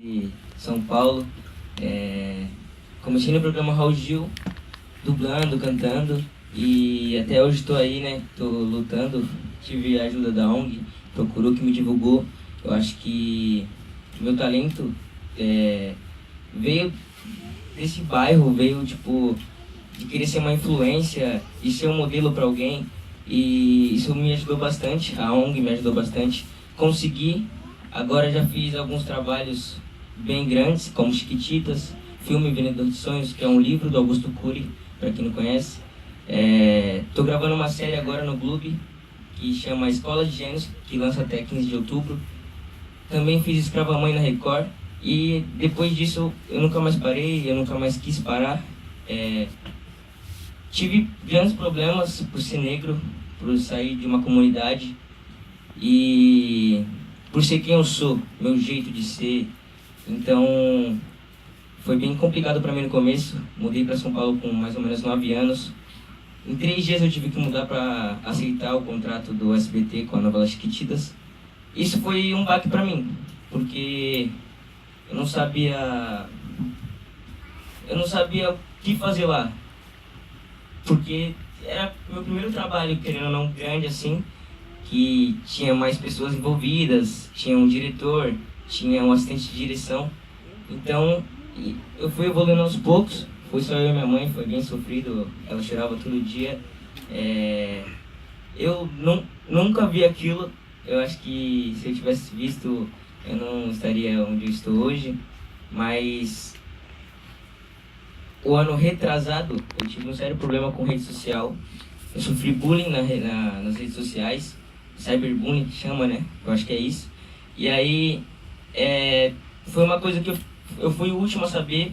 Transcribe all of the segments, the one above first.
de São Paulo. Comecei no programa Raul Gil, dublando, cantando, e até hoje estou aí, né? Estou lutando. Tive a ajuda da ONG, Procurou, que me divulgou. Eu acho que meu talento veio desse bairro, veio tipo de querer ser uma influência, de ser um modelo para alguém, e isso me ajudou bastante. A ONG me ajudou bastante. Consegui. Agora já fiz alguns trabalhos bem grandes, como Chiquititas, filme Vendedor de Sonhos, que é um livro do Augusto Cury, para quem não conhece. Tô gravando uma série agora no Globo, que chama Escola de Gênios, que lança até 15 de outubro. Também fiz Escrava Mãe na Record, e depois disso eu nunca mais parei, eu nunca mais quis parar. Tive grandes problemas por ser negro, por sair de uma comunidade, e por ser quem eu sou, meu jeito de ser. Então, foi bem complicado para mim no começo. Mudei para São Paulo com mais ou menos 9 anos. Em 3 dias eu tive que mudar para aceitar o contrato do SBT com a novela Chiquititas. Isso foi um baque para mim, porque eu não sabia o que fazer lá. Porque era meu primeiro trabalho, querendo ou não, grande assim, que tinha mais pessoas envolvidas, tinha um diretor, tinha um assistente de direção. Então, eu fui evoluindo aos poucos. Foi só eu e minha mãe, foi bem sofrido, ela chorava todo dia. Eu nunca vi aquilo. Eu acho que se eu tivesse visto, eu não estaria onde eu estou hoje. Mas o ano retrasado, eu tive um sério problema com rede social. Eu sofri bullying nas redes sociais, cyberbullying que chama, né? Eu acho que é isso. E aí, foi uma coisa que eu fui o último a saber.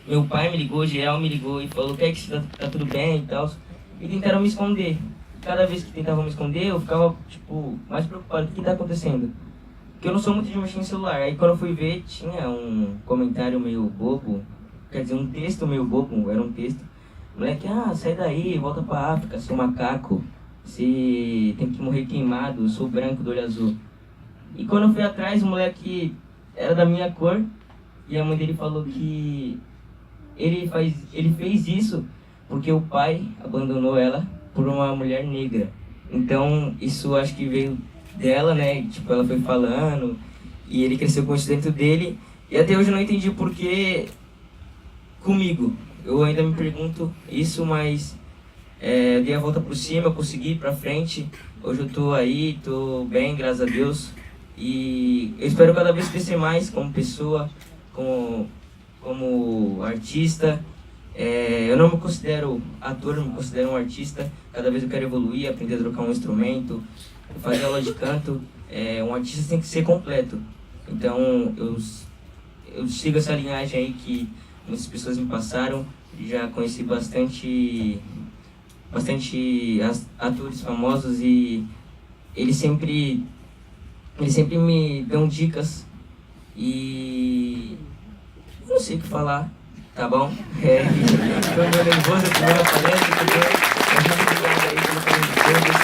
Meu pai me ligou, geral me ligou e falou que tá tudo bem e tal. E tentaram me esconder. Cada vez que tentavam me esconder, eu ficava tipo, mais preocupado. O que tá acontecendo? Porque eu não sou muito de mexer em celular. Aí quando eu fui ver, tinha um comentário meio bobo. Quer dizer, um texto meio bobo, era um texto. Moleque, sai daí, volta pra África, seu macaco. Você tem que morrer queimado, eu sou branco do olho azul. E quando eu fui atrás, o moleque era da minha cor. E a mãe dele falou que ele fez isso porque o pai abandonou ela por uma mulher negra. Então, isso acho que veio dela, né? Tipo, ela foi falando e ele cresceu com isso dentro dele. E até hoje eu não entendi o porquê comigo. Eu ainda me pergunto isso, mas eu dei a volta por cima, eu consegui ir pra frente. Hoje eu tô aí, tô bem, graças a Deus. E eu espero cada vez crescer mais como pessoa, como artista. Eu não me considero ator, eu me considero um artista. Cada vez eu quero evoluir, aprender a tocar um instrumento, fazer aula de canto. Um artista tem que ser completo. Então eu sigo essa linhagem aí que muitas pessoas me passaram. Já conheci bastante atores famosos e eles sempre me dão dicas e eu não sei o que falar, tá bom? Estou meio nervoso, a primeira palestra, tudo bem? Mas muito obrigado aí pelo carinho de todos.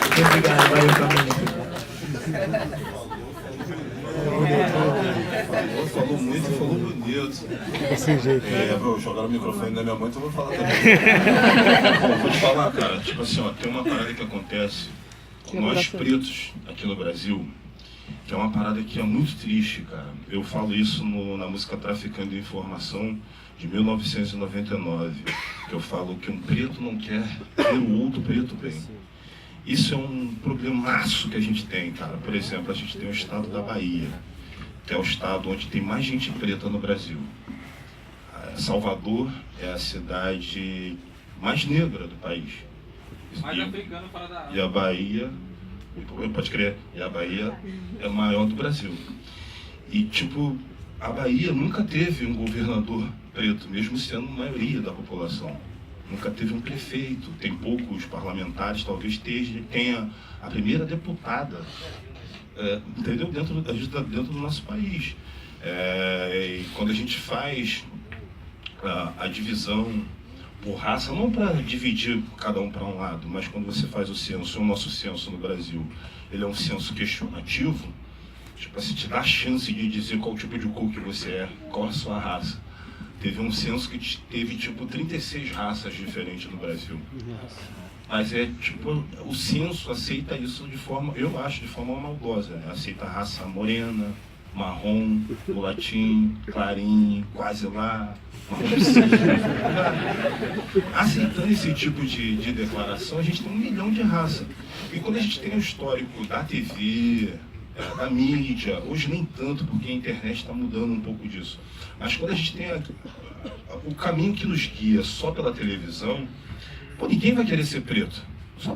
Muito obrigado, valeu família. Falou muito e falou bonito. Desse jeito. Vou jogar o microfone da minha mãe, então vou falar também. Vou te falar, cara, tipo assim, ó, tem uma parada que acontece com nós pretos aqui no Brasil, que é uma parada que é muito triste, cara. Eu falo isso na música Traficando Informação, de 1999, que eu falo que um preto não quer ter o outro preto bem. Isso é um problemaço que a gente tem, cara. Por exemplo, a gente tem o estado da Bahia, que é o estado onde tem mais gente preta no Brasil. Salvador é a cidade mais negra do país. Mais africano para dar. E a Bahia, pode crer, e a Bahia é a maior do Brasil. E tipo, a Bahia nunca teve um governador preto, mesmo sendo a maioria da população. Nunca teve um prefeito, tem poucos parlamentares, talvez tenha a primeira deputada, entendeu? Dentro do nosso país. E quando a gente faz a divisão por raça, não para dividir cada um para um lado, mas quando você faz o censo, o nosso censo no Brasil, ele é um censo questionativo, tipo assim, te dá a chance de dizer qual tipo de cor que você é, qual a sua raça. Teve um censo que teve, tipo, 36 raças diferentes no Brasil. Mas é, tipo, o censo aceita isso de forma, eu acho, de forma maldosa, né? Aceita a raça morena, marrom, mulatinho, clarinho, quase lá, aceitando esse tipo de declaração, a gente tem 1 milhão de raças. E quando a gente tem o histórico da TV, da mídia, hoje nem tanto, porque a internet está mudando um pouco disso. Mas quando a gente tem o caminho que nos guia só pela televisão, pô, ninguém vai querer ser preto. Só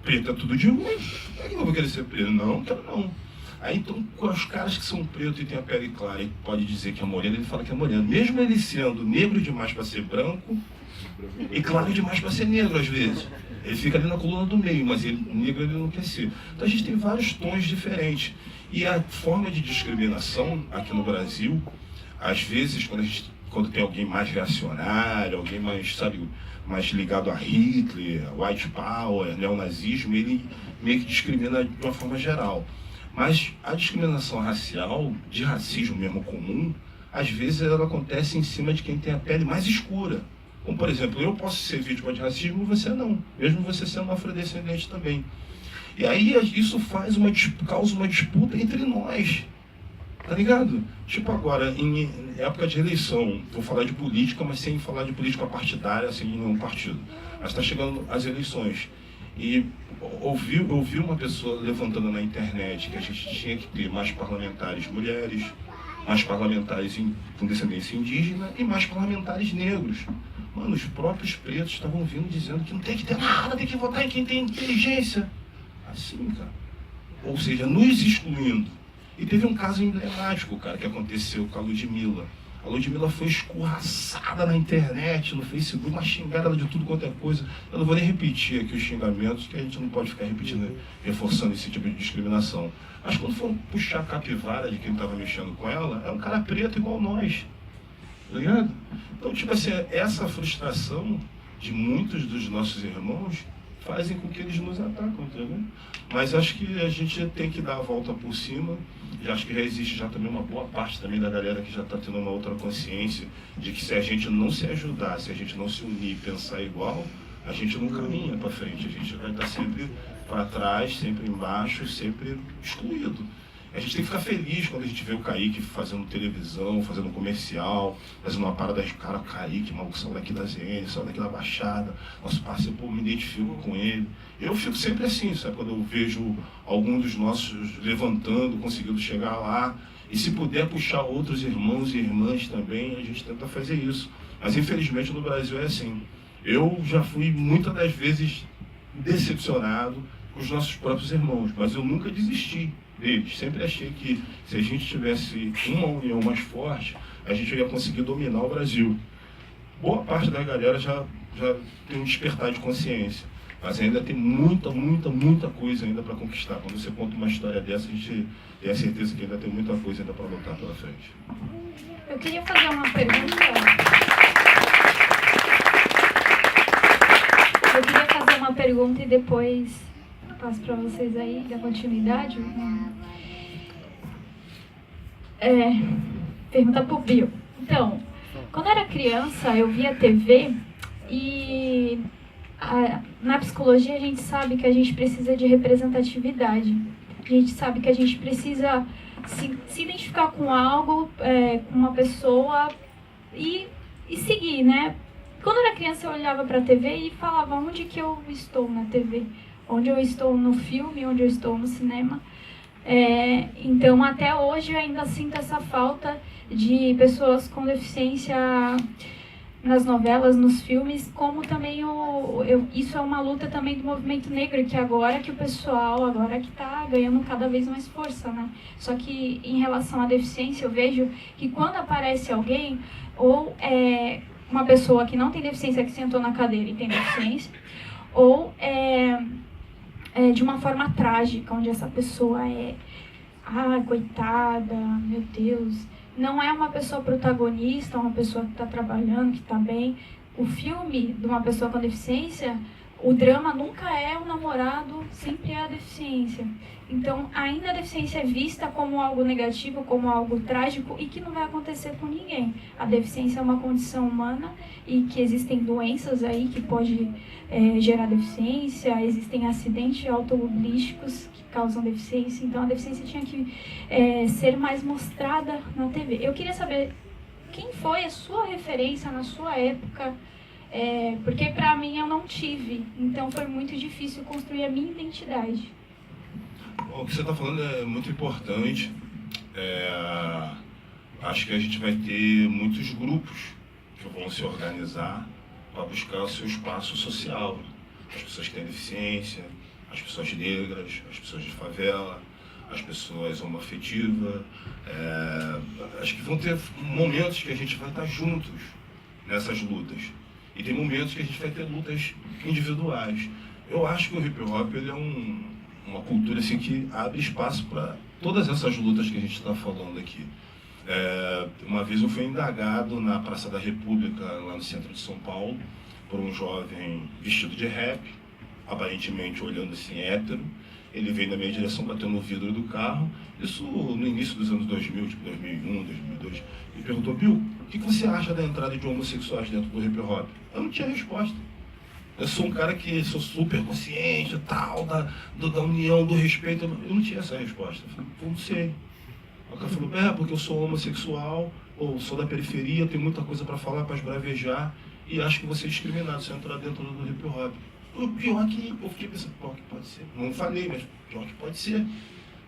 preto é tudo de ruim. Por que eu vou querer ser preto? Não, quero não. Aí então, com os caras que são pretos e têm a pele clara e pode dizer que é moreno, ele fala que é moreno. Mesmo ele sendo negro demais para ser branco e claro demais para ser negro às vezes. Ele fica ali na coluna do meio, mas negro ele não quer ser. Então a gente tem vários tons diferentes. E a forma de discriminação aqui no Brasil, às vezes, quando tem alguém mais reacionário, alguém mais, sabe, mais ligado a Hitler, White Power, neonazismo, ele meio que discrimina de uma forma geral. Mas a discriminação racial, de racismo mesmo comum, às vezes ela acontece em cima de quem tem a pele mais escura. Como, por exemplo, eu posso ser vítima de racismo e você não, mesmo você sendo afrodescendente também. E aí isso causa uma disputa entre nós, tá ligado? Tipo agora, em época de eleição, vou falar de política, mas sem falar de política partidária, sem nenhum partido. Mas está chegando as eleições. E ouvi uma pessoa levantando na internet que a gente tinha que ter mais parlamentares mulheres, mais parlamentares com descendência indígena e mais parlamentares negros. Mano, os próprios pretos estavam vindo dizendo que não tem que ter nada, tem que votar em quem tem inteligência. Assim, cara. Ou seja, nos excluindo. E teve um caso emblemático, cara, que aconteceu com a Ludmilla. A Ludmilla foi escorraçada na internet, no Facebook, uma xingada de tudo quanto é coisa. Eu não vou nem repetir aqui os xingamentos, que a gente não pode ficar repetindo, reforçando esse tipo de discriminação. Mas quando foram puxar a capivara de quem estava mexendo com ela, é um cara preto igual nós. Tá ligado? Então, tipo assim, essa frustração de muitos dos nossos irmãos fazem com que eles nos atacam, entendeu? Mas acho que a gente tem que dar a volta por cima. E acho que já existe já também uma boa parte também da galera que já está tendo uma outra consciência de que se a gente não se ajudar, se a gente não se unir e pensar igual, a gente não caminha para frente. A gente vai estar sempre para trás, sempre embaixo, sempre excluído. A gente tem que ficar feliz quando a gente vê o Kaique fazendo televisão, fazendo comercial, fazendo uma parada de cara, Kaique, maluco, saiu daqui da ZN, saiu daqui da Baixada, nosso parceiro, pô, me identifico com ele. Eu fico sempre assim, sabe, quando eu vejo algum dos nossos levantando, conseguindo chegar lá, e se puder puxar outros irmãos e irmãs também, a gente tenta fazer isso. Mas infelizmente no Brasil é assim. Eu já fui muitas das vezes decepcionado com os nossos próprios irmãos, mas eu nunca desisti deles. Sempre achei que se a gente tivesse uma união mais forte, a gente ia conseguir dominar o Brasil. Boa parte da galera já tem um despertar de consciência, mas ainda tem muita coisa ainda para conquistar. Quando você conta uma história dessa, a gente tem a certeza que ainda tem muita coisa ainda para lutar pela frente. Eu queria fazer uma pergunta. E depois passo para vocês aí, da continuidade. Pergunta pro Bill. Então, quando eu era criança, eu via TV e na psicologia a gente sabe que a gente precisa de representatividade. A gente sabe que a gente precisa se identificar com algo, com uma pessoa e seguir, né? Quando eu era criança, eu olhava para a TV e falava onde que eu estou na TV, onde eu estou no filme, onde eu estou no cinema. Então, até hoje, eu ainda sinto essa falta de pessoas com deficiência nas novelas, nos filmes, como também isso é uma luta também do movimento negro, que agora que o pessoal, agora que está ganhando cada vez mais força, né? Só que em relação à deficiência, eu vejo que quando aparece alguém, ou uma pessoa que não tem deficiência, que sentou na cadeira e tem deficiência, ou de uma forma trágica, onde essa pessoa coitada, meu Deus, não é uma pessoa protagonista, uma pessoa que está trabalhando, que está bem, o filme de uma pessoa com deficiência, o drama nunca é o namorado, sempre é a deficiência. Então, ainda a deficiência é vista como algo negativo, como algo trágico e que não vai acontecer com ninguém. A deficiência é uma condição humana e que existem doenças aí que podem gerar deficiência, existem acidentes automobilísticos que causam deficiência. Então, a deficiência tinha que ser mais mostrada na TV. Eu queria saber quem foi a sua referência na sua época, porque para mim eu não tive, então foi muito difícil construir a minha identidade. O que você está falando é muito importante. Acho que a gente vai ter muitos grupos que vão se organizar para buscar o seu espaço social. As pessoas que têm deficiência, as pessoas negras, as pessoas de favela, as pessoas homoafetivas. Acho que vão ter momentos que a gente vai estar juntos nessas lutas. E tem momentos que a gente vai ter lutas individuais. Eu acho que o hip hop ele é uma cultura assim, que abre espaço para todas essas lutas que a gente está falando aqui. Uma vez eu fui indagado na Praça da República, lá no centro de São Paulo, por um jovem vestido de rap, aparentemente olhando assim hétero. Ele veio na minha direção, bateu no vidro do carro, isso no início dos anos 2000, tipo 2001, 2002, e perguntou: Bill, o que você acha da entrada de homossexuais dentro do hip hop? Eu não tinha resposta. Eu sou um cara que sou super consciente, tal, da união, do respeito. Eu não tinha essa resposta. Eu falei: não sei. O cara falou: porque eu sou homossexual, ou sou da periferia, tenho muita coisa para falar, para esbravejar, e acho que você é discriminado se eu entrar dentro do hip hop. O pior que eu fiquei pensando: pior que pode ser. Não falei, mas pior que pode ser.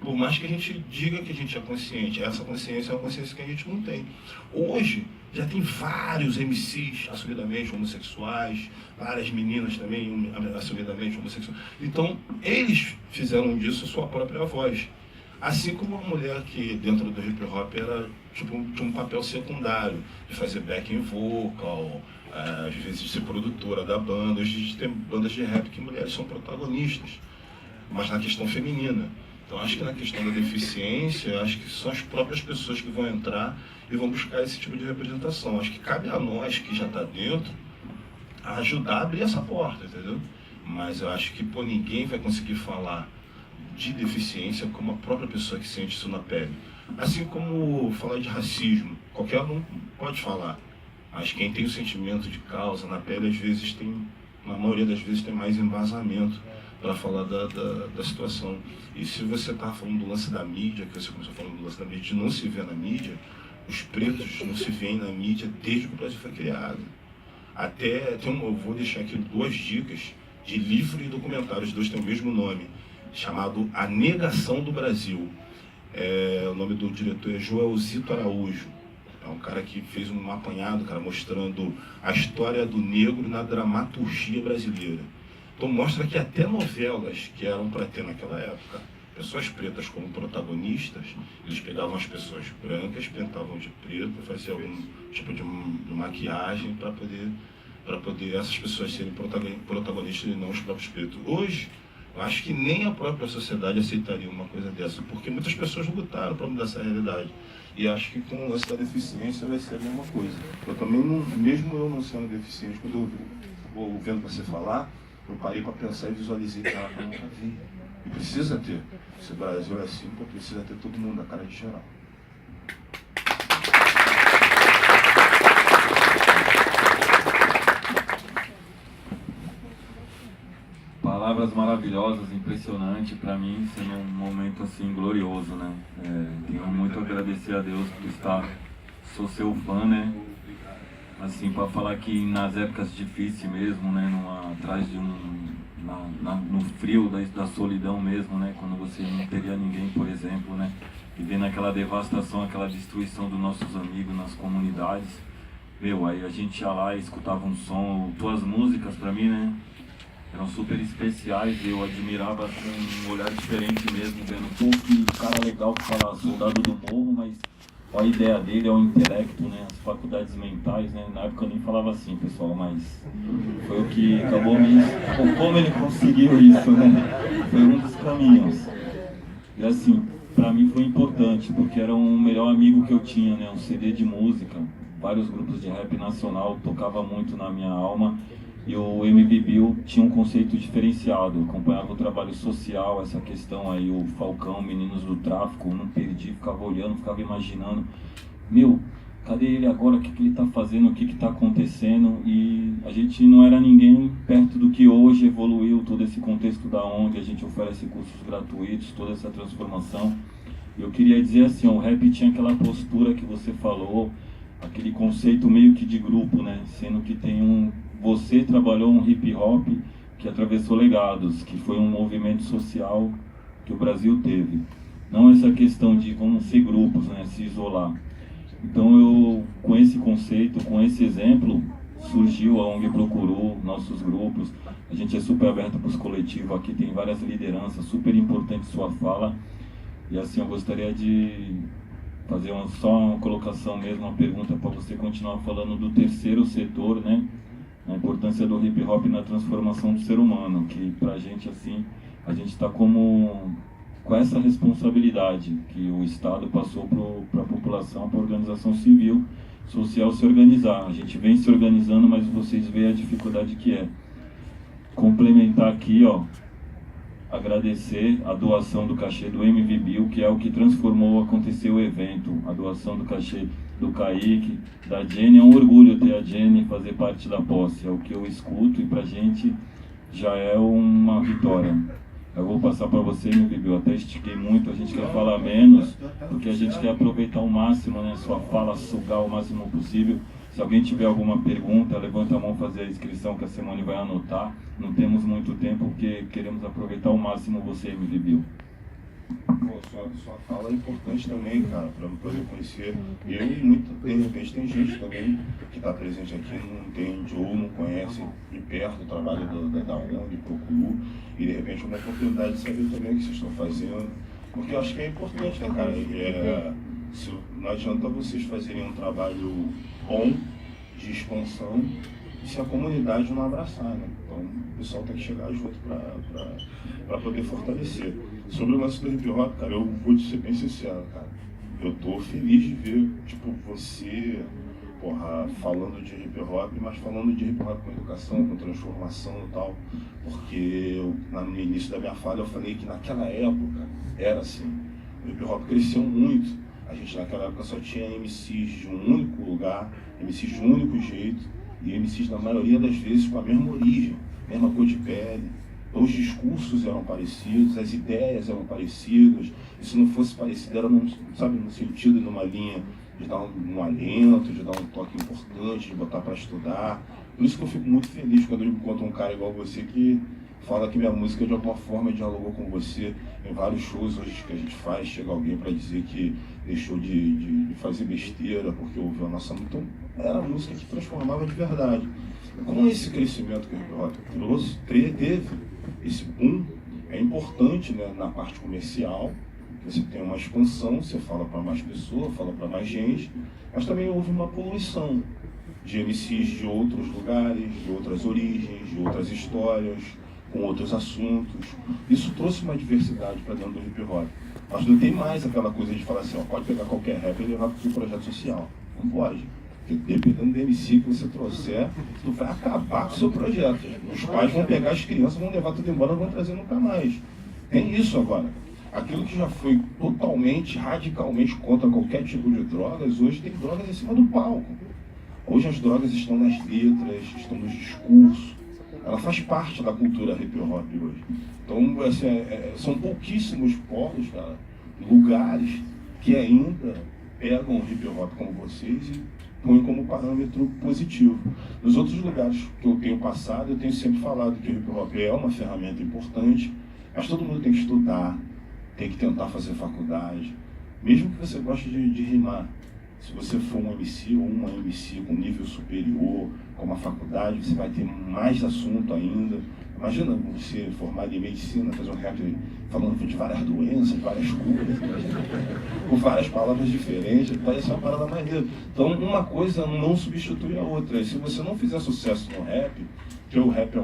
Por mais que a gente diga que a gente é consciente, essa consciência é uma consciência que a gente não tem. Hoje, já tem vários MCs assumidamente homossexuais, várias meninas também assumidamente homossexuais. Então, eles fizeram disso sua própria voz. Assim como uma mulher que dentro do hip hop era, tipo, tinha um papel secundário, de fazer backing vocal, às vezes de ser produtora da banda. Hoje a gente tem bandas de rap que mulheres são protagonistas, mas na questão feminina. Então acho que na questão da deficiência, acho que são as próprias pessoas que vão entrar e vão buscar esse tipo de representação. Acho que cabe a nós, que já está dentro, a ajudar a abrir essa porta, entendeu? Mas eu acho que ninguém vai conseguir falar de deficiência como a própria pessoa que sente isso na pele. Assim como falar de racismo, qualquer um pode falar. Mas quem tem o sentimento de causa na pele, às vezes tem, na maioria das vezes, tem mais embasamento para falar da situação. E se você está falando do lance da mídia, que você começou falando do lance da mídia, de não se ver na mídia, os pretos não se veem na mídia desde que o Brasil foi criado. Eu vou deixar aqui 2 dicas de livro e documentário, os 2 têm o mesmo nome, chamado A Negação do Brasil. O nome do diretor é Joelzito Araújo. É um cara que fez um apanhado, cara, mostrando a história do negro na dramaturgia brasileira. Então mostra que até novelas que eram para ter naquela época pessoas pretas como protagonistas, eles pegavam as pessoas brancas, pintavam de preto, faziam algum tipo de maquiagem para poder essas pessoas serem protagonistas e não os próprios pretos. Hoje, eu acho que nem a própria sociedade aceitaria uma coisa dessa, porque muitas pessoas lutaram para mudar essa realidade. E acho que com o lance da deficiência vai ser a mesma coisa. Eu também, mesmo eu não sendo deficiente, quando eu vou vendo você falar, eu parei para pensar e visualizei que eu nunca vi. E precisa ter. Se o Brasil é assim, então precisa ter todo mundo, a cara de geral. Palavras maravilhosas, impressionante, para mim sendo um momento assim glorioso, né? Tenho muito a agradecer a Deus por sou seu fã, né? Assim, para falar que nas épocas difíceis mesmo, né? Atrás de no frio da solidão mesmo, né? Quando você não teria ninguém, por exemplo, né? E vendo aquela devastação, aquela destruição dos nossos amigos nas comunidades. Aí a gente ia lá e escutava um som, tuas músicas para mim, né? Eram super especiais, eu admirava com um olhar diferente mesmo, vendo que cara legal que fala soldado do morro, mas a ideia dele é o intelecto, né, as faculdades mentais, né, na época eu nem falava assim, pessoal, mas foi o que acabou como ele conseguiu isso, né, foi um dos caminhos. E assim, pra mim foi importante, porque era o melhor amigo que eu tinha, né, um CD de música, vários grupos de rap nacional, tocava muito na minha alma. E o MV Bill tinha um conceito diferenciado, acompanhava o trabalho social, essa questão aí, o Falcão, Meninos do Tráfico, não perdi, ficava olhando, ficava imaginando, meu, cadê ele agora, o que ele está fazendo, o que está acontecendo? E a gente não era ninguém perto do que hoje evoluiu todo esse contexto da ONG, a gente oferece cursos gratuitos, toda essa transformação. Eu queria dizer assim, o rap tinha aquela postura que você falou, aquele conceito meio que de grupo, né? Sendo que tem você trabalhou um hip hop que atravessou legados, que foi um movimento social que o Brasil teve. Não essa questão de vamos ser grupos, né? Se isolar. Então com esse conceito, com esse exemplo, surgiu a ONG Procurou, nossos grupos. A gente é super aberto para os coletivos, aqui tem várias lideranças, super importante sua fala. E assim, eu gostaria de fazer só uma colocação mesmo, uma pergunta para você continuar falando do terceiro setor, né? A importância do hip hop na transformação do ser humano, que pra gente assim, a gente está com essa responsabilidade que o Estado passou para a população, para a organização civil, social se organizar. A gente vem se organizando, mas vocês veem a dificuldade que é. Complementar aqui, ó, agradecer a doação do cachê do MV Bill, que é o que transformou, aconteceu o evento, a doação do cachê do Kaique, da Jenny. É um orgulho ter a Jenny fazer parte da posse, é o que eu escuto e pra gente já é uma vitória. Eu vou passar para você, MV Bill, até estiquei muito, a gente quer falar menos, porque a gente quer aproveitar ao máximo, né, sua fala, sugar o máximo possível. Se alguém tiver alguma pergunta, levanta a mão, fazer a inscrição que a Simone vai anotar. Não temos muito tempo porque queremos aproveitar ao máximo você, MV Bill. Sua fala é importante também, cara, para poder conhecer. Eu e de repente tem gente também que está presente aqui, não entende ou não conhece de perto o trabalho da ONG, Procurou, e de repente é uma oportunidade de saber também o que vocês estão fazendo. Porque eu acho que é importante, né, cara? Não adianta vocês fazerem um trabalho bom, de expansão, se a comunidade não abraçar, né? Então o pessoal tem que chegar junto para poder fortalecer. Sobre o lance do hip hop, cara, eu vou te ser bem sincero, cara. Eu tô feliz de ver, tipo, você, falando de hip hop, mas falando de hip hop com educação, com transformação e tal. Porque no início da minha fala eu falei que naquela época era assim. O hip hop cresceu muito. A gente naquela época só tinha MCs de um único lugar, MCs de um único jeito, e MCs na maioria das vezes com a mesma origem, mesma cor de pele. Os discursos eram parecidos, as ideias eram parecidas, e se não fosse parecido era no sentido, numa linha de dar um alento, de dar um toque importante, de botar para estudar. Por isso que eu fico muito feliz quando eu encontro um cara igual você que fala que minha música de alguma forma dialogou com você. Em vários shows hoje que a gente faz, chega alguém para dizer que deixou de fazer besteira porque ouviu a nossa música. Então, era a música que transformava de verdade. Com esse crescimento que o hip hop trouxe, teve esse boom, é importante, né, na parte comercial, você tem uma expansão, você fala para mais pessoas, fala para mais gente, mas também houve uma poluição de MCs de outros lugares, de outras origens, de outras histórias, com outros assuntos. Isso trouxe uma diversidade para dentro do hip hop. Mas não tem mais aquela coisa de falar assim, pode pegar qualquer rap e levar para o projeto social. Não pode. Porque dependendo do MC que você trouxer, tu vai acabar com o seu projeto. Os pais vão pegar as crianças, vão levar tudo embora, vão trazer nunca mais. Tem isso agora. Aquilo que já foi totalmente, radicalmente contra qualquer tipo de drogas, hoje tem drogas em cima do palco. Hoje as drogas estão nas letras, estão nos discursos. Ela faz parte da cultura hip hop hoje. Então, assim, são pouquíssimos polos, cara, lugares que ainda pegam o hip hop como vocês e põem como parâmetro positivo. Nos outros lugares que eu tenho passado, eu tenho sempre falado que o hip hop é uma ferramenta importante, mas todo mundo tem que estudar, tem que tentar fazer faculdade, mesmo que você goste de rimar. Se você for um MC ou uma MC com nível superior, com uma faculdade, você vai ter mais assunto ainda. Imagina você formado em medicina, fazer um rap falando de várias doenças, várias curas, com várias palavras diferentes, vai ser uma parada maneira. Então uma coisa não substitui a outra. E se você não fizer sucesso no rap, que o rap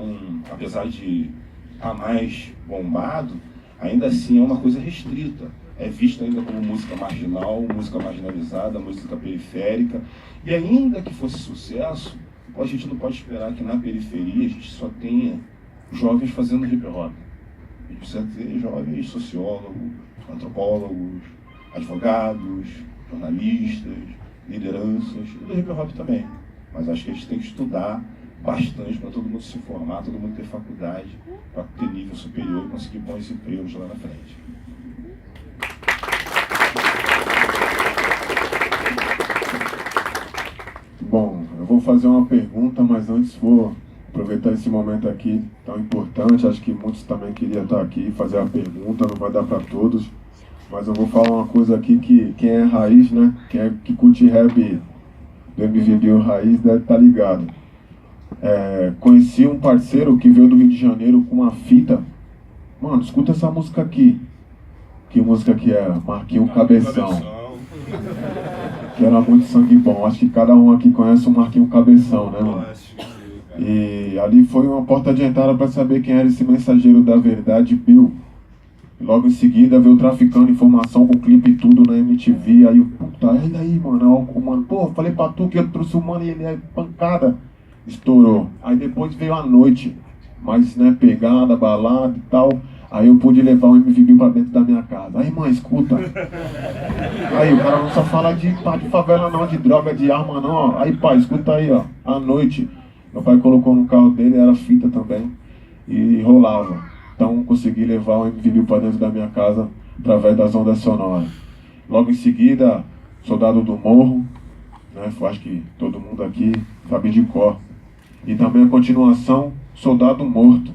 apesar de estar mais bombado, ainda assim é uma coisa restrita. é vista ainda como música marginal, música marginalizada, música periférica. E ainda que fosse sucesso, a gente não pode esperar que na periferia a gente só tenha jovens fazendo hip hop. A gente precisa ter jovens sociólogos, antropólogos, advogados, jornalistas, lideranças, e do hip hop também. Mas acho que a gente tem que estudar bastante para todo mundo se formar, todo mundo ter faculdade, para ter nível superior e conseguir bons empregos lá na frente. Bom, eu vou fazer uma pergunta, mas antes vou aproveitar esse momento aqui tão importante. Acho que muitos também queriam estar aqui e fazer a pergunta, não vai dar para todos. Mas eu vou falar uma coisa aqui que quem é raiz, né? Que curte rap do MVB Raiz deve estar ligado. Conheci um parceiro que veio do Rio de Janeiro com uma fita. Mano, escuta essa música aqui. Que música que era? Marquinhos Cabeção. Que era muito sangue bom. Acho que cada um aqui conhece o Marquinhos Cabeção, né, mano? E ali foi uma porta de entrada para saber quem era esse mensageiro da verdade, Bill. E logo em seguida veio traficando informação com clipe e tudo na MTV. Aí o puta, e aí, mano? Mano, pô, falei pra tu que eu trouxe o mano e ele é pancada. Estourou. Aí depois veio a noite, mais, né, pegada, balada e tal. Aí eu pude levar o MVB pra dentro da minha casa. Aí, mãe, escuta. Aí o cara não só fala de favela não, de droga, de arma não, ó. Aí, pai, escuta aí, ó. À noite, meu pai colocou no carro dele, era fita também, e rolava. Então consegui levar o MVB pra dentro da minha casa através das ondas sonoras. Logo em seguida, Soldado do Morro, né? Acho que todo mundo aqui sabe de cor. E também a continuação, Soldado Morto.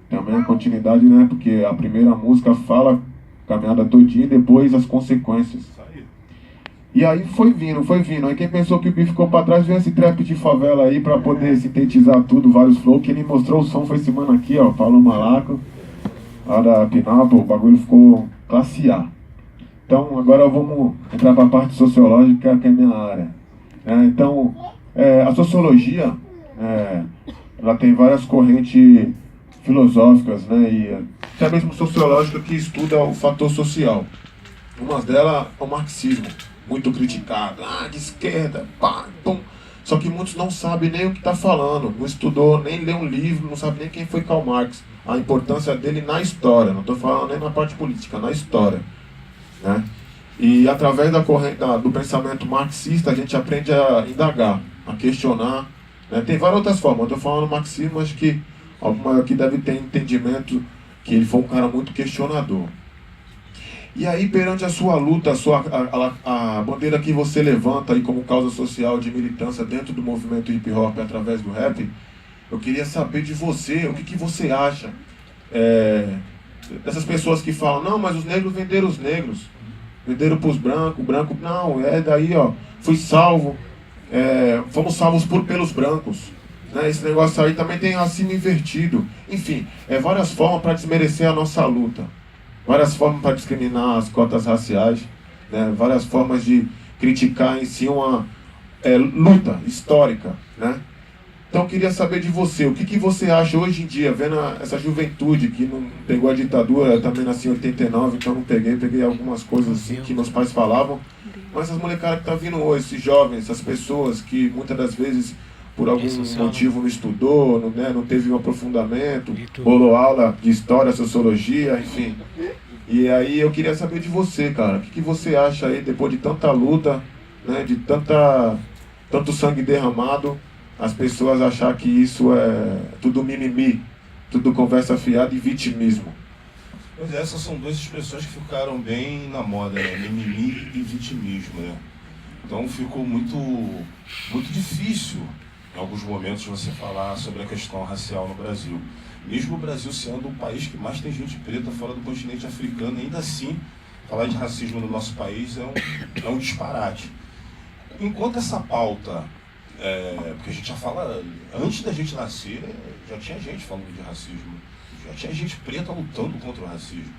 Também a continuidade, né? Porque a primeira música fala a caminhada todinha e depois as consequências. E aí foi vindo. Aí quem pensou que o Bi ficou pra trás, veio esse trap de favela aí pra poder sintetizar tudo, vários flows. Que ele mostrou o som foi esse mano aqui, ó, Paulo Malaco, lá da Pinápolis, o bagulho ficou classe A. Então agora vamos entrar pra parte sociológica, que é a minha área. Então, a sociologia, ela tem várias correntes filosóficas, né, e até mesmo sociológica que estuda o fator social. Uma delas é o marxismo, muito criticado, de esquerda, pá, pum. Só que muitos não sabem nem o que está falando, não estudou, nem leu um livro, não sabe nem quem foi Karl Marx, a importância dele na história, não estou falando nem na parte política, na história, né? E através da corrente do pensamento marxista a gente aprende a indagar, a questionar, né? Tem várias outras formas, eu estou falando marxismo, acho que alguma aqui deve ter entendimento que ele foi um cara muito questionador. E aí, perante a sua luta, a bandeira que você levanta aí como causa social de militância dentro do movimento hip hop através do rap, eu queria saber de você, o que você acha dessas pessoas que falam, não, mas os negros venderam os negros, venderam para os brancos, branco, não, daí, ó, fui salvo, fomos salvos pelos brancos. Né? Esse negócio aí também tem racismo invertido. Enfim, várias formas para desmerecer a nossa luta. Várias formas para discriminar as cotas raciais, né? Várias formas de criticar em si uma luta histórica, né? Então eu queria saber de você, o que você acha hoje em dia, vendo essa juventude que não pegou a ditadura, eu também nasci em 89, então não peguei algumas coisas assim que meus pais falavam, mas essas molecadas que estão vindo hoje, esses jovens, essas pessoas que muitas das vezes por algum motivo não estudou, não teve um aprofundamento, rolou aula de história, sociologia, enfim. E aí eu queria saber de você, cara, o que você acha aí, depois de tanta luta, né, de tanto sangue derramado, as pessoas achar que isso é tudo mimimi, tudo conversa fiada e vitimismo. Pois é, essas são duas expressões que ficaram bem na moda, né? Mimimi e vitimismo, né? Então ficou muito difícil em alguns momentos você falar sobre a questão racial no Brasil. Mesmo o Brasil sendo o país que mais tem gente preta fora do continente africano, ainda assim, falar de racismo no nosso país é um disparate. Enquanto essa pauta, porque a gente já fala, antes da gente nascer, já tinha gente falando de racismo, já tinha gente preta lutando contra o racismo.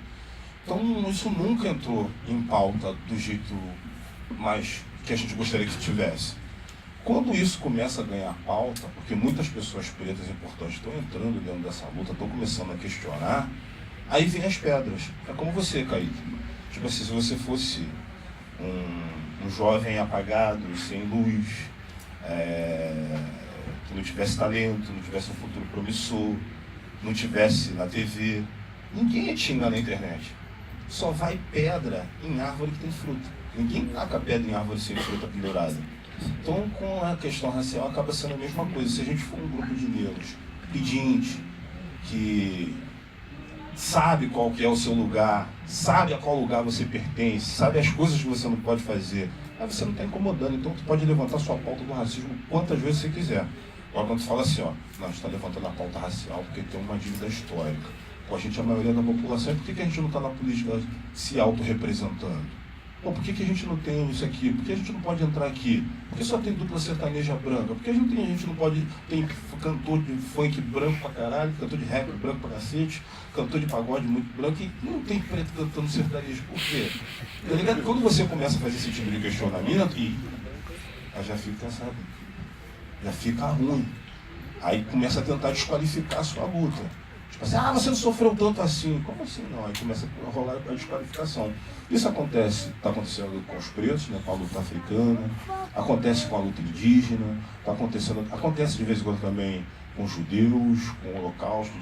Então isso nunca entrou em pauta do jeito mais que a gente gostaria que tivesse. Quando isso começa a ganhar pauta, porque muitas pessoas pretas importantes estão entrando dentro dessa luta, estão começando a questionar, aí vem as pedras. É como você, Kaique. Tipo assim, se você fosse um jovem apagado, sem luz, que não tivesse talento, não tivesse um futuro promissor, não tivesse na TV, ninguém ia te xingar na internet. Só vai pedra em árvore que tem fruta. Ninguém taca pedra em árvore sem fruta pendurada. Então, com a questão racial, acaba sendo a mesma coisa. Se a gente for um grupo de negros pedinte, que sabe qual que é o seu lugar, sabe a qual lugar você pertence, sabe as coisas que você não pode fazer, aí você não está incomodando. Então, tu pode levantar sua pauta do racismo quantas vezes você quiser. Agora, quando tu fala assim, ó, não, a gente está levantando a pauta racial porque tem uma dívida histórica. Pô, a gente é a maioria da população, e por que a gente não está na política se autorrepresentando? Pô, por que a gente não tem isso aqui? Por que a gente não pode entrar aqui? Por que só tem dupla sertaneja branca? Por que a gente não pode... Tem cantor de funk branco pra caralho, cantor de rap branco pra cacete, cantor de pagode muito branco, e não tem preto cantando sertanejo. Por quê? Tá ligado? Quando você começa a fazer esse tipo de questionamento, aí já fica, sabe? Já fica ruim. Aí começa a tentar desqualificar a sua luta. Tipo assim, você não sofreu tanto assim. Como assim não? Aí começa a rolar a desqualificação. Isso acontece, está acontecendo com os pretos, né, com a luta africana, acontece com a luta indígena, acontece de vez em quando também com os judeus, com o holocausto,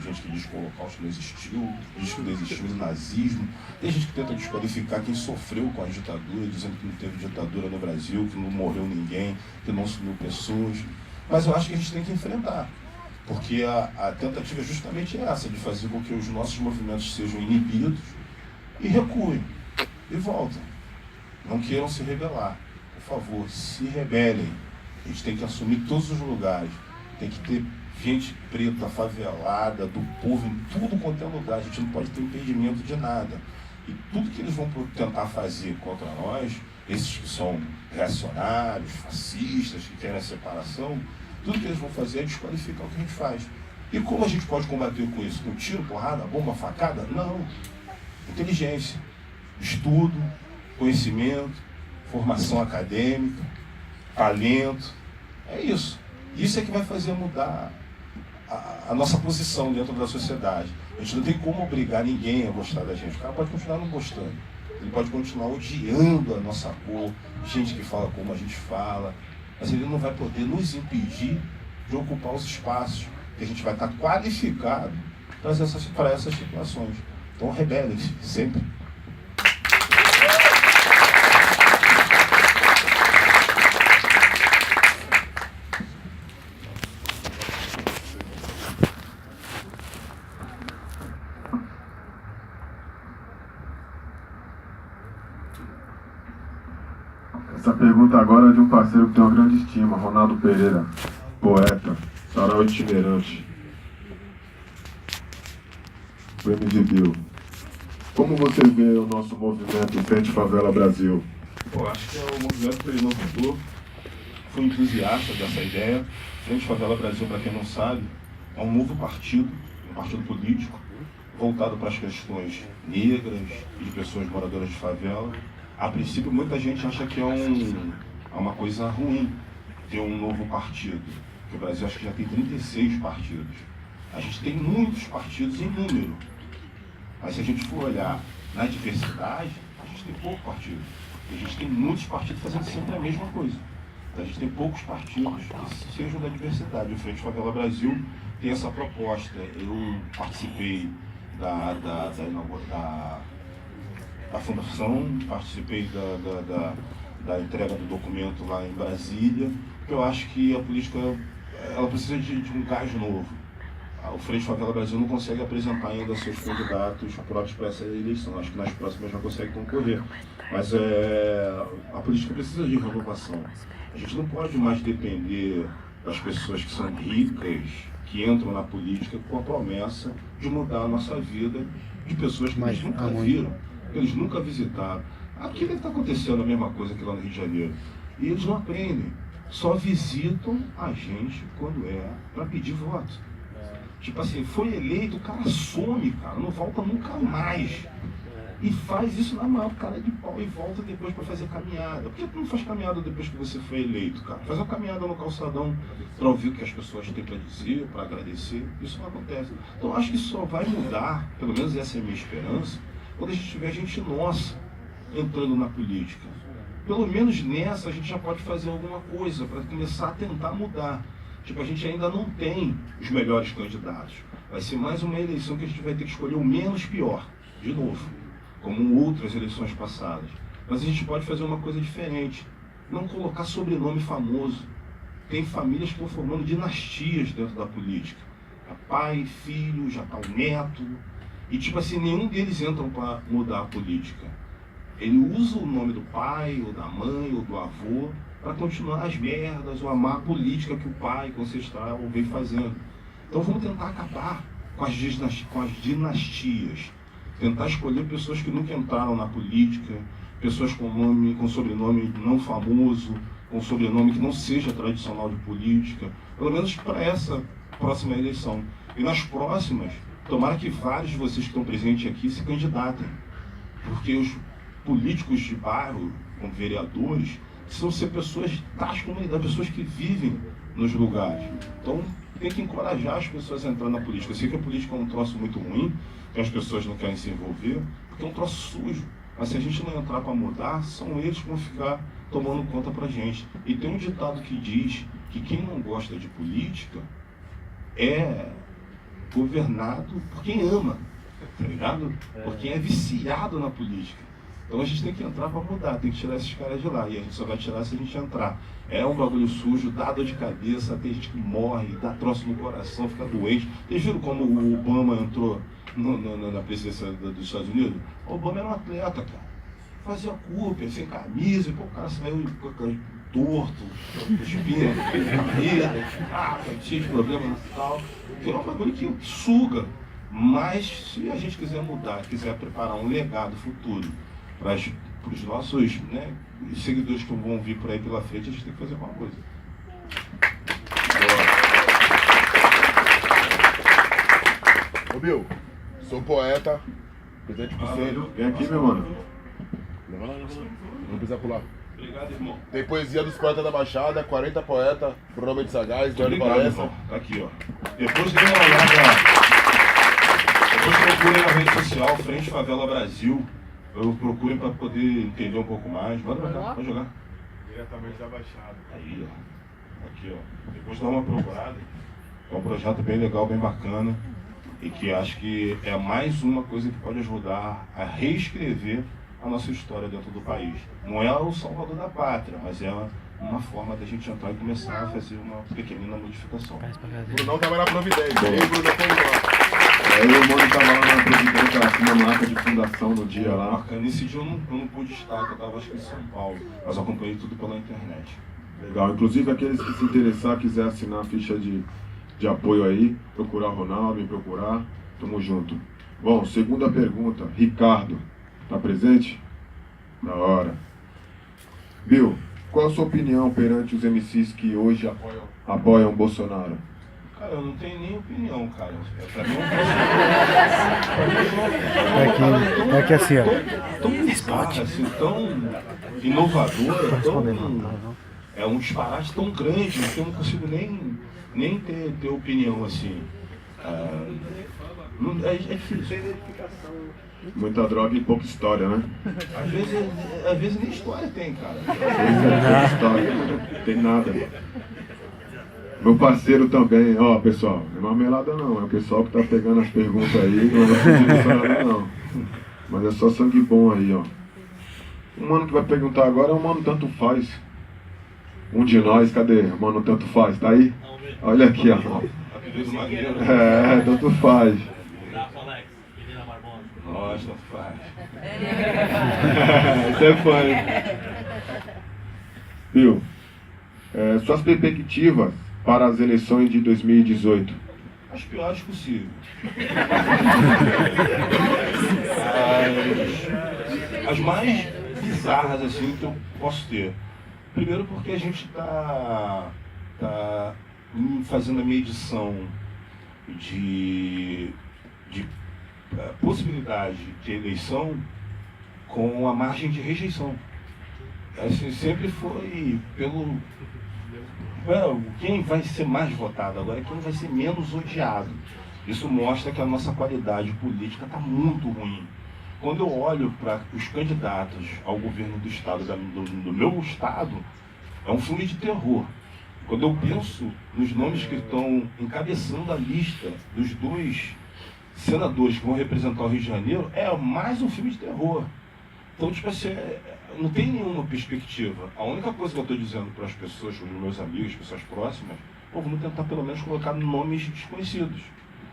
gente que diz que o holocausto não existiu, diz que não existiu o nazismo. Tem gente que tenta desqualificar quem sofreu com a ditadura, dizendo que não teve ditadura no Brasil, que não morreu ninguém, que não sumiu pessoas. Mas eu acho que a gente tem que enfrentar. Porque a tentativa é justamente essa, de fazer com que os nossos movimentos sejam inibidos e recuem, e voltem. Não queiram se rebelar. Por favor, se rebelem. A gente tem que assumir todos os lugares. Tem que ter gente preta, favelada, do povo, em tudo quanto é lugar. A gente não pode ter impedimento de nada. E tudo que eles vão tentar fazer contra nós, esses que são reacionários, fascistas, que querem a separação, tudo que eles vão fazer é desqualificar o que a gente faz. E como a gente pode combater com isso? Com tiro, porrada, bomba, facada? Não. Inteligência, estudo, conhecimento, formação acadêmica, talento. É isso. Isso é que vai fazer mudar a nossa posição dentro da sociedade. A gente não tem como obrigar ninguém a gostar da gente. O cara pode continuar não gostando. Ele pode continuar odiando a nossa cor, gente que fala como a gente fala, mas ele não vai poder nos impedir de ocupar os espaços que a gente vai estar qualificado para essas situações. Então, rebelem-se, sempre. Essa pergunta agora é de um parceiro que tem uma grande estima, Ronaldo Pereira, poeta, sarau itinerante, prêmio de Bill. Como você vê o nosso movimento Frente Favela Brasil? Eu acho que é um movimento inovador. Fui entusiasta dessa ideia. Frente Favela Brasil, para quem não sabe, é um novo partido, um partido político, voltado para as questões negras e de pessoas moradoras de favela. A princípio, muita gente acha que é uma coisa ruim ter um novo partido. Porque o Brasil acho que já tem 36 partidos. A gente tem muitos partidos em número. Mas se a gente for olhar na diversidade, a gente tem pouco partido. E a gente tem muitos partidos fazendo sempre a mesma coisa. Então a gente tem poucos partidos que sejam da diversidade. O Frente Favela Brasil tem essa proposta. Eu participei da fundação, participei da entrega do documento lá em Brasília. Eu acho que a política ela precisa de um gás novo. O Frente Favela Brasil não consegue apresentar ainda seus candidatos próprios para essa eleição. Acho que nas próximas já consegue concorrer. Mas a política precisa de renovação. A gente não pode mais depender das pessoas que são ricas, que entram na política com a promessa de mudar a nossa vida, de pessoas que eles nunca viram, que eles nunca visitaram. Aqui deve estar acontecendo a mesma coisa que lá no Rio de Janeiro. E eles não aprendem, só visitam a gente quando é para pedir voto. Tipo assim, foi eleito, o cara some, cara, não volta nunca mais. E faz isso na maior cara de pau e volta depois para fazer caminhada. Por que tu não faz caminhada depois que você foi eleito, cara? Faz uma caminhada no calçadão para ouvir o que as pessoas têm para dizer, para agradecer. Isso não acontece. Então acho que só vai mudar, pelo menos essa é a minha esperança, quando a gente vê gente nossa entrando na política. Pelo menos nessa a gente já pode fazer alguma coisa para começar a tentar mudar. Tipo, a gente ainda não tem os melhores candidatos. Vai ser mais uma eleição que a gente vai ter que escolher o menos pior, de novo, como outras eleições passadas. Mas a gente pode fazer uma coisa diferente. Não colocar sobrenome famoso. Tem famílias que estão formando dinastias dentro da política. É pai, filho, já está o neto. E tipo assim, nenhum deles entram para mudar a política. Ele usa o nome do pai, ou da mãe, ou do avô, para continuar as merdas, ou a má política que o pai, que o ancestral, vem fazendo. Então vamos tentar acabar com as dinastias. Tentar escolher pessoas que nunca entraram na política, pessoas com sobrenome não famoso, com sobrenome que não seja tradicional de política, pelo menos para essa próxima eleição. E nas próximas, tomara que vários de vocês que estão presentes aqui se candidatem, porque os políticos de bairro, como vereadores, precisam ser pessoas das comunidades, pessoas que vivem nos lugares. Então tem que encorajar as pessoas a entrar na política. Eu sei que a política é um troço muito ruim, que as pessoas não querem se envolver, porque é um troço sujo. Mas se a gente não entrar para mudar, são eles que vão ficar tomando conta pra gente. E tem um ditado que diz que quem não gosta de política é governado por quem ama, tá ligado? Por quem é viciado na política. Então a gente tem que entrar para mudar, tem que tirar esses caras de lá. E a gente só vai tirar se a gente entrar. É um bagulho sujo, dá dor de cabeça, tem gente que morre, dá troço no coração, fica doente. Vocês viram como o Obama entrou na presidência dos Estados Unidos? O Obama era um atleta, cara. Fazia curva, sem camisa, e pô, o cara saiu torto, espinha, caída, cheio de problemas e tal. Que é um bagulho que suga. Mas se a gente quiser mudar, quiser preparar um legado futuro para os nossos, né, seguidores que vão vir por aí pela frente, a gente tem que fazer alguma coisa. Ô Bill, sou poeta, presente por você. Vem aqui, meu mano. Não precisa pular. Obrigado, irmão. Tem poesia dos poetas da Baixada, 40 poetas, Bruno de Sagaz, Jorge Obrigado, Valença. irmão. Tá aqui, ó. Depois dê uma olhada. Depois procurem na rede social, Frente Favela Brasil. Eu procurem para poder entender um pouco mais. Bora pra cá, pode jogar. Diretamente da Baixada. Aí, ó. Aqui, ó. Depois dá uma procurada. É um projeto bem legal, bem bacana. E que acho que é mais uma coisa que pode ajudar a reescrever a nossa história dentro do país. Não é o salvador da pátria, mas é uma forma da gente entrar e começar a fazer uma pequenina modificação. O Brunão tava na Providência. Aí o Bruno foi embora. Aí o mano tava lá na presidência, assinando ata de fundação no dia lá. Bacana. Nesse dia eu não pude estar, que eu estava acho que em São Paulo, mas eu acompanhei tudo pela internet. Legal. Inclusive aqueles que se interessar, quiser assinar a ficha de apoio aí, procurar o Ronaldo, me procurar, tamo junto. Bom, segunda pergunta, Ricardo, tá presente? Da hora. Bill, qual a sua opinião perante os MCs que hoje apoiam o Bolsonaro? Cara, eu não tenho nem opinião, cara. Pra mim É que assim, ó. tão bizarra, assim, tão inovadora, é um disparate tão grande que eu não consigo nem ter opinião, assim. É difícil. Muita droga e pouca história, né? Às vezes nem história tem, cara. Pouca história, não tem nada. Meu parceiro também, ó pessoal, não é marmelada não, é o pessoal que tá pegando as perguntas aí, não é nada não. Mas é só sangue bom aí, ó. O mano que vai perguntar agora é o mano tanto faz. Um de nós, cadê? O mano tanto faz, tá aí? Olha aqui, ó. É, tanto faz. Nossa, tanto faz. Isso é fã. Viu? Suas perspectivas para as eleições de 2018? As piores possíveis. As mais bizarras assim que eu posso ter. Primeiro porque a gente tá fazendo a medição de possibilidade de eleição com a margem de rejeição. Assim, sempre foi pelo... quem vai ser mais votado agora é quem vai ser menos odiado. Isso mostra que a nossa qualidade política está muito ruim. quando eu olho para os candidatos ao governo do estado, do meu estado, é um filme de terror. Quando eu penso nos nomes que estão encabeçando a lista dos 2 senadores que vão representar o Rio de Janeiro, é mais um filme de terror. Então, tipo assim, não tem nenhuma perspectiva. A única coisa que eu estou dizendo para as pessoas, para os meus amigos, pessoas próximas, vamos tentar pelo menos colocar nomes desconhecidos.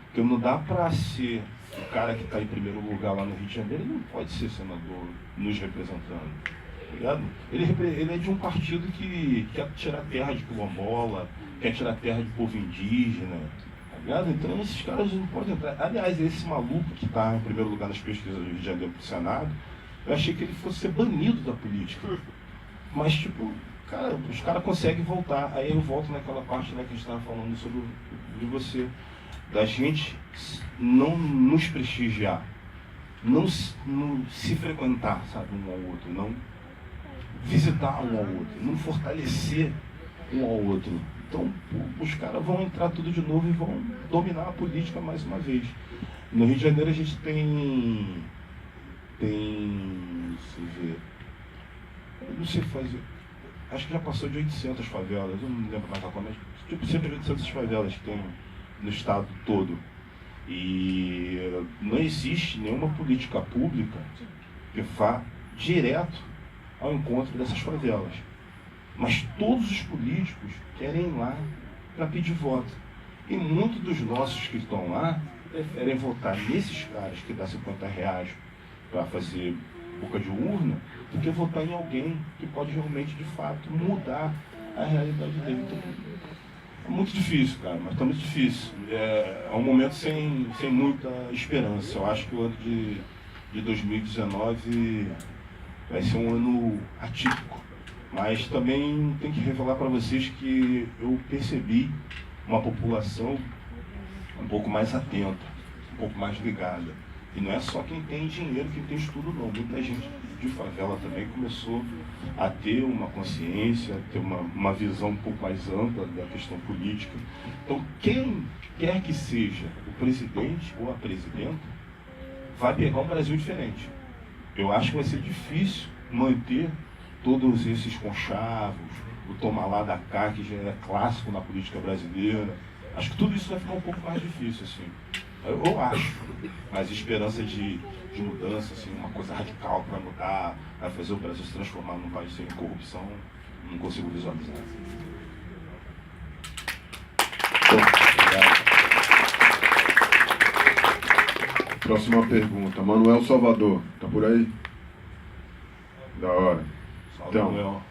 Porque não dá para ser o cara que está em primeiro lugar lá no Rio de Janeiro, ele não pode ser senador nos representando. Tá ligado? Ele é de um partido que quer tirar terra de quilombola, quer tirar terra de povo indígena. Tá ligado? Então esses caras não podem entrar. Aliás, esse maluco que está em primeiro lugar nas pesquisas do Rio de Janeiro para o Senado, eu achei que ele fosse ser banido da política. Mas, tipo, cara, os caras conseguem voltar. Aí eu volto naquela parte, né, que a gente estava falando sobre de você, da gente não nos prestigiar, não se frequentar, sabe, um ao outro, não visitar um ao outro, não fortalecer um ao outro. Então, os caras vão entrar tudo de novo e vão dominar a política mais uma vez. No Rio de Janeiro a gente tem, deixa eu ver, eu não sei fazer, acho que já passou de 800 favelas, eu não me lembro mais qual, mas tipo, sempre 800 favelas que tem no estado todo. E não existe nenhuma política pública que vá direto ao encontro dessas favelas. Mas todos os políticos querem ir lá para pedir voto. E muitos dos nossos que estão lá preferem votar nesses caras que dá R$50 para fazer boca de urna, do que votar em alguém que pode realmente, de fato, mudar a realidade dele. Então, é muito difícil, cara, mas está muito difícil. É um momento sem muita esperança. Eu acho que o ano de 2019 vai ser um ano atípico. Mas também tem que revelar para vocês que eu percebi uma população um pouco mais atenta, um pouco mais ligada. E não é só quem tem dinheiro, quem tem estudo, não. Muita gente de favela também começou a ter uma consciência, a ter uma visão um pouco mais ampla da questão política. Então, quem quer que seja o presidente ou a presidenta, vai pegar um Brasil diferente. Eu acho que vai ser difícil manter todos esses conchavos, o toma lá da cá, que já é clássico na política brasileira. Acho que tudo isso vai ficar um pouco mais difícil, assim. Eu acho, mas esperança de mudança, assim, uma coisa radical para mudar, vai fazer o Brasil se transformar num país sem corrupção, não consigo visualizar. Obrigado. Próxima pergunta, Manuel Salvador, tá por aí? Da hora. Então,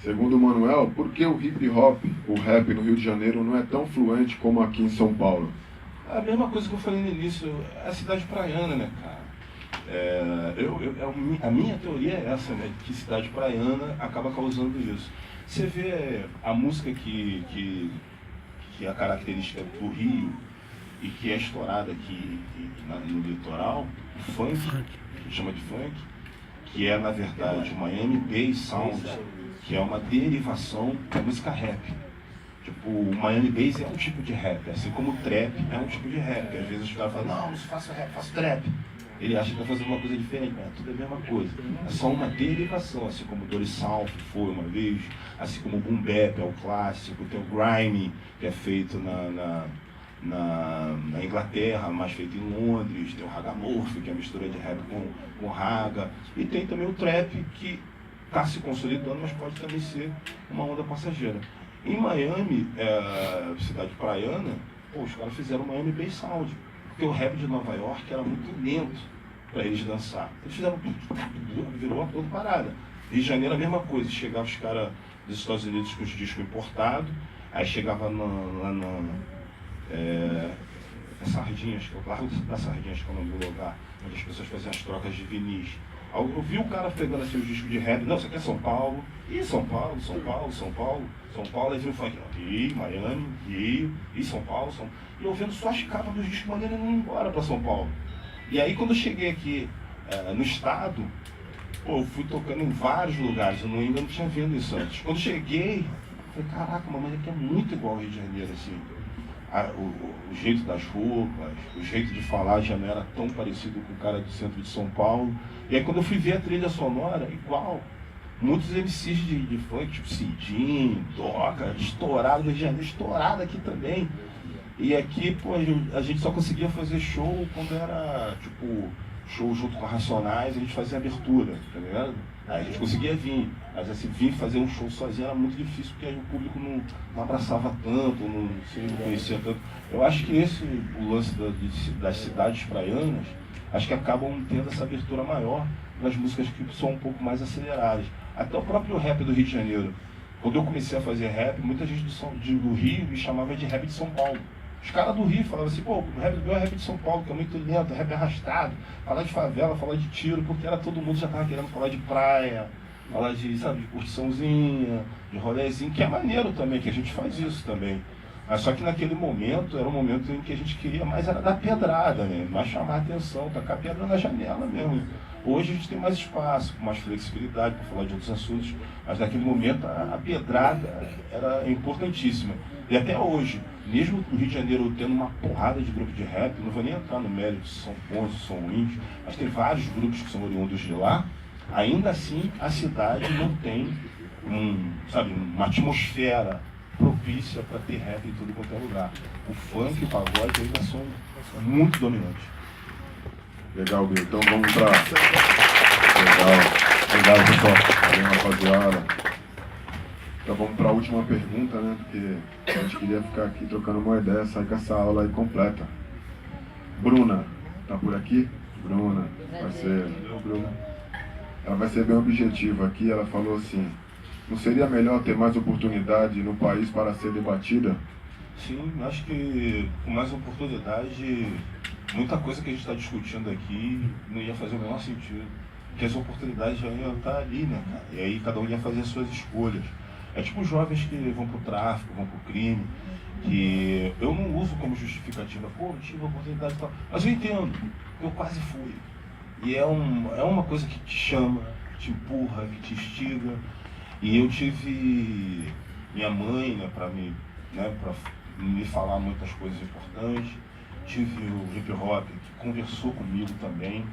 segundo o Manuel, por que o hip hop, o rap no Rio de Janeiro não é tão fluente como aqui em São Paulo? A mesma coisa que eu falei no início, é a cidade praiana, né, cara? A minha teoria é essa, né? Que cidade praiana acaba causando isso. Você vê a música que é a característica do Rio e que é estourada aqui no litoral, o funk, que a gente chama de funk, que é, na verdade, uma Miami Bass Sound, que é uma derivação da música rap. Tipo, o Miami Bass é um tipo de rap, assim como o trap é um tipo de rap. Às vezes os caras falam, não faço rap, faço trap. Ele acha que está fazendo uma coisa diferente, mas é tudo a mesma coisa. É só uma derivação, assim como o Dirty South foi uma vez, assim como o Boom Bap é o clássico, tem o Grime, que é feito na Inglaterra, mas feito em Londres, tem o Ragamorph, que é a mistura de rap com raga, e tem também o trap, que está se consolidando, mas pode também ser uma onda passageira. Em Miami, cidade praiana, os caras fizeram Miami Bass Sound, porque o rap de Nova York era muito lento para eles dançar. Eles fizeram virou uma toda parada. Rio de Janeiro a mesma coisa, chegava os caras dos Estados Unidos com os discos importados, aí chegava lá na Sardinhas, que é o Largo das Sardinhas, que é o nome do lugar, onde as pessoas faziam as trocas de vinis. Eu vi o cara pegando assim os discos de rap, não, isso aqui é São Paulo, e São Paulo, aí viu o funk, e Miami, Rio, e São Paulo, e eu vendo só as capas dos discos maneiros indo embora para São Paulo. E aí quando eu cheguei aqui no estado, eu fui tocando em vários lugares, eu ainda não tinha vendo isso antes. Quando cheguei, eu falei, caraca, mas aqui é muito igual ao Rio de Janeiro, assim. o jeito das roupas, o jeito de falar já não era tão parecido com o cara do centro de São Paulo. E aí quando eu fui ver a trilha sonora, igual. Muitos MCs de funk, tipo Cidinho, Doca, estourado, Rio de Janeiro, estourado aqui também. E aqui, pô, a gente só conseguia fazer show quando era, tipo, show junto com a Racionais, a gente fazia abertura, tá ligado? Aí a gente conseguia vir, mas assim, vir fazer um show sozinho era muito difícil, porque aí o público não abraçava tanto, não se conhecia tanto. Eu acho que o lance das cidades praianas, acho que acabam tendo essa abertura maior nas músicas que são um pouco mais aceleradas. Até o próprio rap do Rio de Janeiro. Quando eu comecei a fazer rap, muita gente do Rio me chamava de rap de São Paulo. Os caras do Rio falavam assim, pô, o rap do meu é rap de São Paulo, que é muito lento, rap arrastado, falar de favela, falar de tiro, porque era todo mundo já tava querendo falar de praia, falar de, sabe, de curtiçãozinha, de rolezinho, que é maneiro também, que a gente faz isso também. Mas só que naquele momento, era um momento em que a gente queria mais era dar pedrada, né? Mais chamar a atenção, tacar pedra na janela mesmo. Hoje a gente tem mais espaço, com mais flexibilidade para falar de outros assuntos, mas naquele momento a pedrada era importantíssima. E até hoje, mesmo o Rio de Janeiro tendo uma porrada de grupo de rap, não vou nem entrar no mérito se são bons, se são ruins, mas tem vários grupos que são oriundos de lá, ainda assim a cidade não tem uma atmosfera propícia para ter rap em tudo quanto é lugar. O funk e o pagode ainda são muito dominantes. Legal, Bill. Então vamos pra... Legal. Obrigado, pessoal. Valeu, rapaziada. Então vamos pra última pergunta, né? Porque a gente queria ficar aqui trocando uma ideia, sair com essa aula aí completa. Bruna, tá por aqui? Bruna, vai ser... Bruna. Ela vai ser bem objetiva aqui. Ela falou assim: não seria melhor ter mais oportunidade no país para ser debatida? Sim, acho que com mais oportunidade, muita coisa que a gente está discutindo aqui não ia fazer o menor sentido. Porque as oportunidades já iam estar ali, né, cara? E aí cada um ia fazer as suas escolhas. É tipo jovens que vão pro tráfico, vão pro crime, que eu não uso como justificativa. Pô, não tive oportunidade e tal. Mas eu entendo, eu quase fui. E é uma coisa que te chama, que te empurra, que te instiga. E eu tive minha mãe, né, para me falar muitas coisas importantes. Tive o hip hop que conversou comigo também,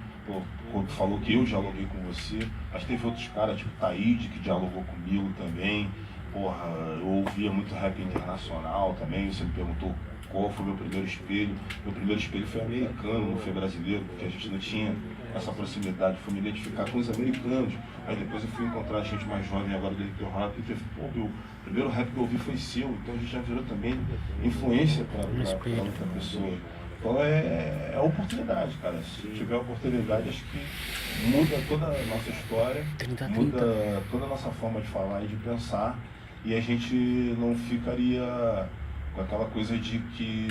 quando falou que eu dialoguei com você. Mas teve outros caras, tipo Taíde, que dialogou comigo também. Porra, eu ouvia muito rap internacional também. Você me perguntou qual foi o meu primeiro espelho. Meu primeiro espelho foi americano, não foi brasileiro, porque a gente não tinha essa proximidade. Fui me identificar com os americanos. Aí depois eu fui encontrar gente mais jovem agora do hip hop e teve, pô, meu primeiro rap que eu ouvi foi seu, então a gente já virou também influência para outra pessoa. Então é oportunidade, cara. Se tiver oportunidade, acho que muda toda a nossa história, muda toda a nossa forma de falar e de pensar, e a gente não ficaria com aquela coisa de que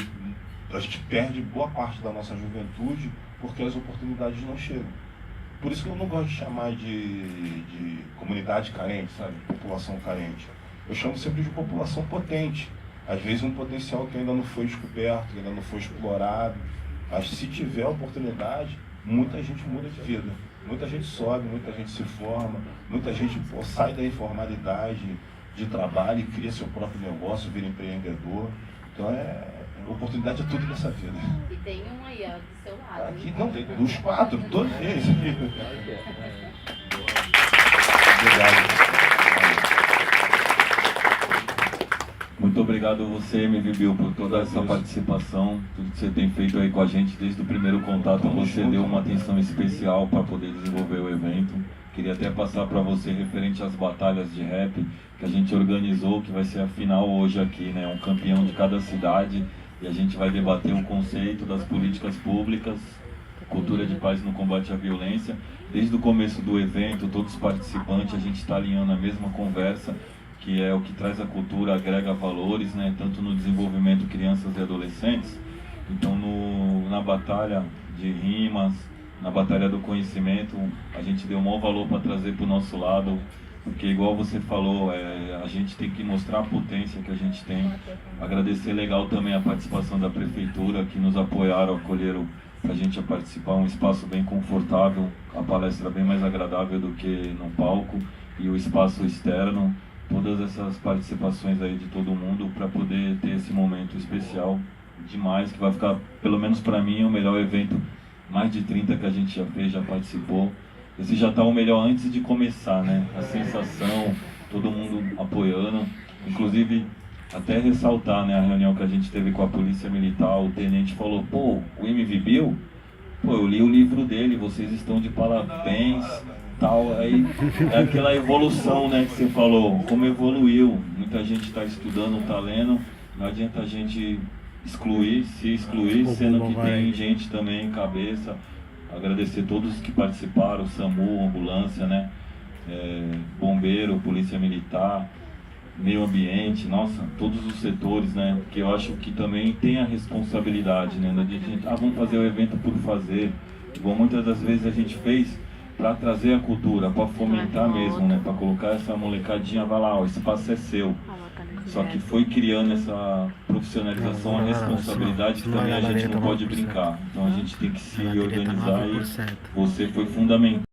a gente perde boa parte da nossa juventude porque as oportunidades não chegam. Por isso que eu não gosto de chamar de comunidade carente, sabe? População carente. Eu chamo sempre de população potente. Às vezes um potencial que ainda não foi descoberto, que ainda não foi explorado. Mas se tiver oportunidade, muita gente muda de vida. Muita gente sobe, muita gente se forma, muita gente sai da informalidade de trabalho e cria seu próprio negócio, vira empreendedor. Então oportunidade é tudo nessa vida. E tem um aí, ó, do seu lado. Aqui não, tem dos 4, todos eles aqui. Obrigado. Muito obrigado a você, MV Bill, por toda essa participação, tudo que você tem feito aí com a gente desde o primeiro contato. Você deu uma atenção especial para poder desenvolver o evento. Queria até passar para você referente às batalhas de rap que a gente organizou, que vai ser a final hoje aqui, né? Um campeão de cada cidade, e a gente vai debater o conceito das políticas públicas, cultura de paz no combate à violência. Desde o começo do evento, todos os participantes, a gente está alinhando a mesma conversa, que é o que traz a cultura, agrega valores, né, tanto no desenvolvimento de crianças e adolescentes. Então, na batalha de rimas, na batalha do conhecimento, a gente deu o maior valor para trazer para o nosso lado, porque, igual você falou, a gente tem que mostrar a potência que a gente tem. Agradecer legal também a participação da prefeitura, que nos apoiaram, acolheram para a gente participar, um espaço bem confortável, a palestra bem mais agradável do que no palco, e o espaço externo. O todas essas participações aí de todo mundo para poder ter esse momento especial demais, que vai ficar, pelo menos para mim, o melhor evento, mais de 30 que a gente já fez, já participou. Esse já tá o melhor antes de começar, né? A sensação, todo mundo apoiando, inclusive até ressaltar, né, a reunião que a gente teve com a Polícia Militar, o tenente falou, pô, o MV Bill, pô, eu li o livro dele, vocês estão de parabéns, tal, aí é aquela evolução, né, que você falou, como evoluiu, muita gente está estudando, está lendo, não adianta a gente se excluir, sendo que tem gente também em cabeça. Agradecer todos que participaram, SAMU, ambulância, né, bombeiro, polícia militar, meio ambiente, nossa, todos os setores, né, porque eu acho que também tem a responsabilidade, né, da gente, vamos fazer o evento por fazer, igual muitas das vezes a gente fez para trazer a cultura, para fomentar mesmo, né, para colocar essa molecadinha, vai lá, o espaço é seu. Só que foi criando essa profissionalização, a responsabilidade que também a gente não pode brincar. Então a gente tem que se organizar e você foi fundamental.